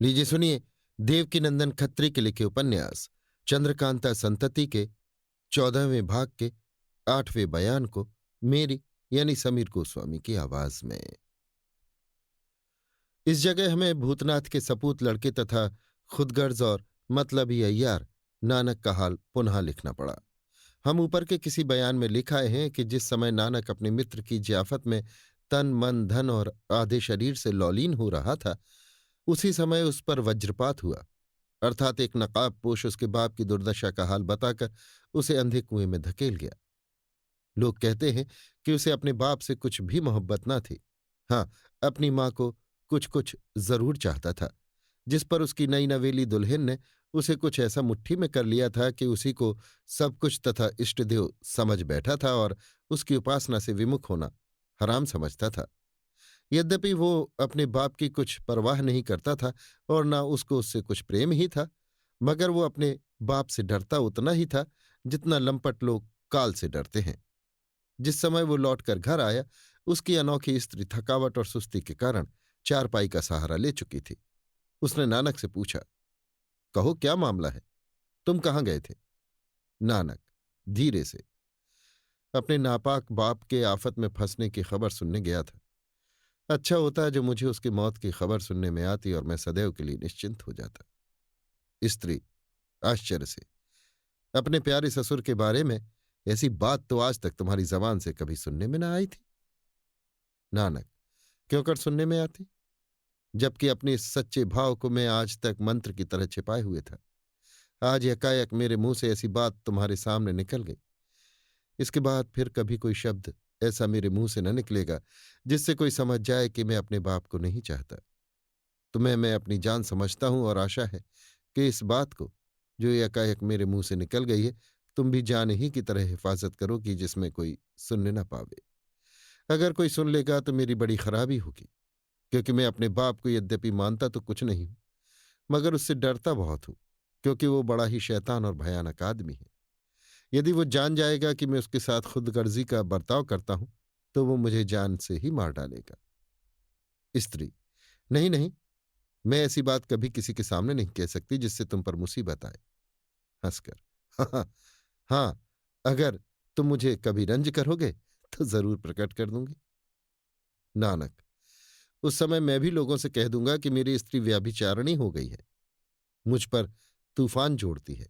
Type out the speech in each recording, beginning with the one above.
लीजिए सुनिए, देवकीनंदन खत्री के लिखे उपन्यास चंद्रकांता संतति के 14वें भाग के 8वें बयान को मेरी यानी समीर गोस्वामी की आवाज में। इस जगह हमें भूतनाथ के सपूत लड़के तथा खुदगर्ज और मतलबी अय्यार नानक का हाल पुनः लिखना पड़ा। हम ऊपर के किसी बयान में लिखाए हैं कि जिस समय नानक अपने मित्र की जियाफत में तन मन धन और आधे शरीर से लौलीन हो रहा था, उसी समय उस पर वज्रपात हुआ, अर्थात एक नकाबपोश उसके बाप की दुर्दशा का हाल बताकर उसे अंधे कुएं में धकेल गया। लोग कहते हैं कि उसे अपने बाप से कुछ भी मोहब्बत न थी। हाँ, अपनी मां को कुछ कुछ जरूर चाहता था, जिस पर उसकी नई नवेली दुल्हन ने उसे कुछ ऐसा मुट्ठी में कर लिया था कि उसी को सब कुछ तथा इष्टदेव समझ बैठा था और उसकी उपासना से विमुख होना हराम समझता था। यद्यपि वो अपने बाप की कुछ परवाह नहीं करता था और न उसको उससे कुछ प्रेम ही था, मगर वो अपने बाप से डरता उतना ही था जितना लंपट लोग काल से डरते हैं। जिस समय वो लौटकर घर आया, उसकी अनोखी स्त्री थकावट और सुस्ती के कारण चारपाई का सहारा ले चुकी थी। उसने नानक से पूछा, कहो क्या मामला है, तुम कहाँ गए थे? नानक धीरे से, अपने नापाक बाप के आफत में फंसने की खबर सुनने गया था। अच्छा होता है जो मुझे उसकी मौत की खबर सुनने में आती और मैं सदैव के लिए निश्चिंत हो जाता। स्त्री आश्चर्य से, अपने प्यारे ससुर के बारे में ऐसी बात तो आज तक तुम्हारी जबान से कभी सुनने में ना आई थी। नानक क्यों कर सुनने में आती, जबकि अपने इस सच्चे भाव को मैं आज तक मंत्र की तरह छिपाए हुए था। आज एकाएक मेरे मुंह से ऐसी बात तुम्हारे सामने निकल गई। इसके बाद फिर कभी कोई शब्द ऐसा मेरे मुंह से न निकलेगा जिससे कोई समझ जाए कि मैं अपने बाप को नहीं चाहता। तुम्हें मैं अपनी जान समझता हूं और आशा है कि इस बात को, जो एकाएक मेरे मुंह से निकल गई है, तुम भी जान ही की तरह हिफाजत करोगी जिसमें कोई सुनने न पावे। अगर कोई सुन लेगा तो मेरी बड़ी खराबी होगी, क्योंकि मैं अपने बाप को यद्यपि मानता तो कुछ नहीं हूं, मगर उससे डरता बहुत हूं, क्योंकि वो बड़ा ही शैतान और भयानक आदमी है। यदि वो जान जाएगा कि मैं उसके साथ खुदगर्जी का बर्ताव करता हूं, तो वो मुझे जान से ही मार डालेगा। स्त्री नहीं नहीं, मैं ऐसी बात कभी किसी के सामने नहीं कह सकती जिससे तुम पर मुसीबत आए। हंसकर, हाँ हाँ हाँ, अगर तुम मुझे कभी रंज करोगे तो जरूर प्रकट कर दूंगी। नानक उस समय मैं भी लोगों से कह दूंगा कि मेरी स्त्री व्यभिचारिणी हो गई है, मुझ पर तूफान जोड़ती है।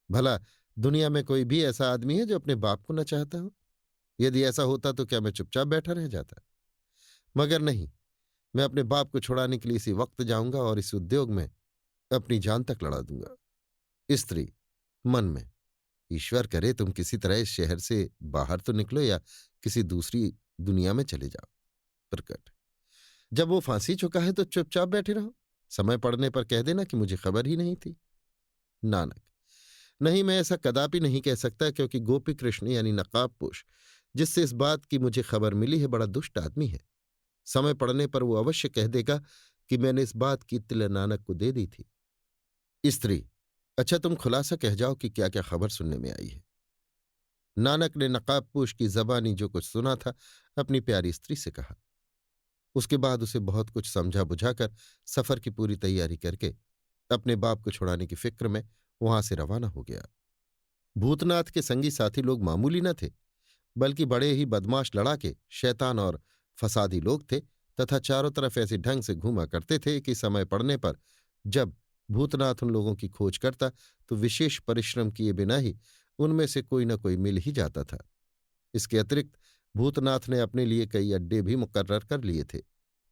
भला दुनिया में कोई भी ऐसा आदमी है जो अपने बाप को न चाहता हो? यदि ऐसा होता तो क्या मैं चुपचाप बैठा रह जाता? मगर नहीं, मैं अपने बाप को छुड़ाने के लिए इसी वक्त जाऊंगा और इस उद्योग में अपनी जान तक लड़ा दूंगा। स्त्री मन में, ईश्वर करे तुम किसी तरह इस शहर से बाहर तो निकलो या किसी दूसरी दुनिया में चले जाओ। प्रकट, जब वो फांसी चुका है तो चुपचाप बैठे रहो, समय पड़ने पर कह देना कि मुझे खबर ही नहीं थी। नानक नहीं, मैं ऐसा कदापि नहीं कह सकता, क्योंकि गोपी कृष्ण यानी नकाबपोश, जिससे इस बात की मुझे खबर मिली है, बड़ा दुष्ट आदमी है। समय पड़ने पर वो अवश्य कह देगा कि मैंने इस बात की इत्तला नानक को दे दी थी। स्त्री अच्छा, तुम खुलासा कह जाओ कि क्या क्या खबर सुनने में आई है। नानक ने नकाबपोश की जबानी जो कुछ सुना था अपनी प्यारी स्त्री से कहा। उसके बाद उसे बहुत कुछ समझा बुझाकर सफर की पूरी तैयारी करके अपने बाप को छुड़ाने की फिक्र में वहां से रवाना हो गया। भूतनाथ के संगी साथी लोग मामूली न थे, बल्कि बड़े ही बदमाश लड़ाके, शैतान और फसादी लोग थे, तथा चारों तरफ ऐसे ढंग से घूमा करते थे कि समय पड़ने पर जब भूतनाथ उन लोगों की खोज करता तो विशेष परिश्रम किए बिना ही उनमें से कोई न कोई मिल ही जाता था। इसके अतिरिक्त भूतनाथ ने अपने लिए कई अड्डे भी मुकर्रर कर लिए थे,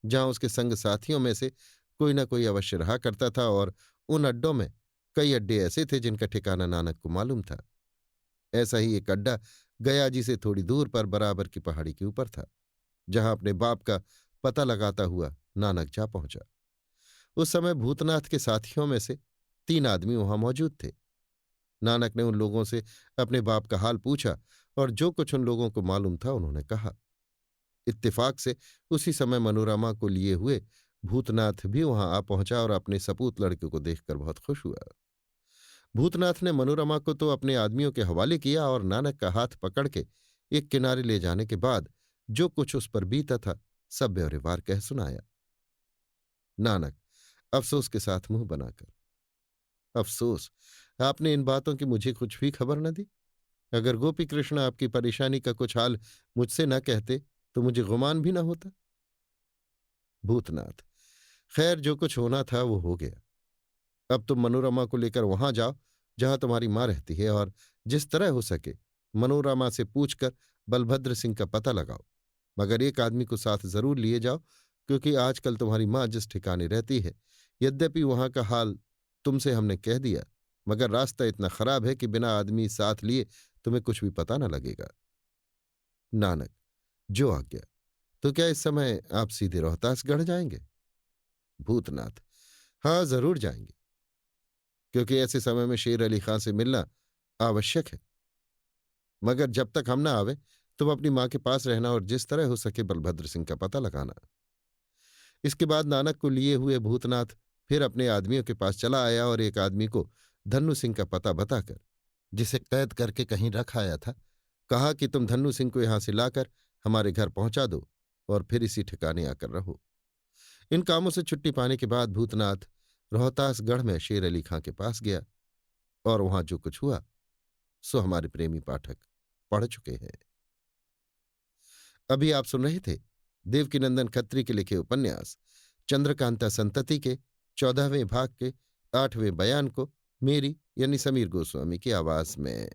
जहां उसके संग साथियों में से कोई न कोई अवश्य रहा करता था, और उन अड्डों में कई अड्डे ऐसे थे जिनका ठिकाना नानक को मालूम था। ऐसा ही एक अड्डा गयाजी से थोड़ी दूर पर बराबर की पहाड़ी के ऊपर था, जहां अपने बाप का पता लगाता हुआ नानक जा पहुंचा। उस समय भूतनाथ के साथियों में से 3 आदमी वहां मौजूद थे। नानक ने उन लोगों से अपने बाप का हाल पूछा, और जो कुछ उन लोगों को मालूम था उन्होंने कहा। इत्तेफाक से उसी समय मनोरमा को लिए हुए भूतनाथ भी वहां आ पहुंचा और अपने सपूत लड़के को देखकर बहुत खुश हुआ। भूतनाथ ने मनोरमा को तो अपने आदमियों के हवाले किया और नानक का हाथ पकड़ के एक किनारे ले जाने के बाद जो कुछ उस पर बीता था सब ब्यौरेवार कह सुनाया। नानक अफसोस के साथ मुंह बनाकर। अफसोस? आपने इन बातों की मुझे कुछ भी खबर न दी। अगर गोपी कृष्ण आपकी परेशानी का कुछ हाल मुझसे न कहते तो मुझे गुमान भी न होता। भूतनाथ: खैर, जो कुछ होना था वो हो गया। अब तुम मनोरमा को लेकर वहां जाओ जहां तुम्हारी मां रहती है, और जिस तरह हो सके मनोरमा से पूछकर बलभद्र सिंह का पता लगाओ। मगर एक आदमी को साथ जरूर लिए जाओ, क्योंकि आजकल तुम्हारी मां जिस ठिकाने रहती है, यद्यपि वहां का हाल तुमसे हमने कह दिया, मगर रास्ता इतना खराब है कि बिना आदमी साथ लिए तुम्हें कुछ भी पता न लगेगा। नानक: जो आज्ञा। तो क्या इस समय आप सीधे रोहतासगढ़ जाएंगे? भूतनाथ: हाँ, जरूर जाएंगे, क्योंकि ऐसे समय में शेर अली खां से मिलना आवश्यक है। मगर जब तक हम ना आवे तुम अपनी मां के पास रहना और जिस तरह हो सके बलभद्र सिंह का पता लगाना। इसके बाद नानक को लिए हुए भूतनाथ फिर अपने आदमियों के पास चला आया और एक आदमी को धन्नू सिंह का पता बताकर, जिसे कैद करके कहीं रख आया था, कहा कि तुम धन्नू सिंह को यहां से लाकर हमारे घर पहुंचा दो और फिर इसी ठिकाने आकर रहो। इन कामों से छुट्टी पाने के बाद भूतनाथ रोहतासगढ़ में शेर अली खां के पास गया, और वहां जो कुछ हुआ सो हमारे प्रेमी पाठक पढ़ चुके हैं। अभी आप सुन रहे थे देवकीनंदन खत्री के लिखे उपन्यास चंद्रकांता संतति के 14वें भाग के 8वें बयान को, मेरी यानी समीर गोस्वामी की आवाज में।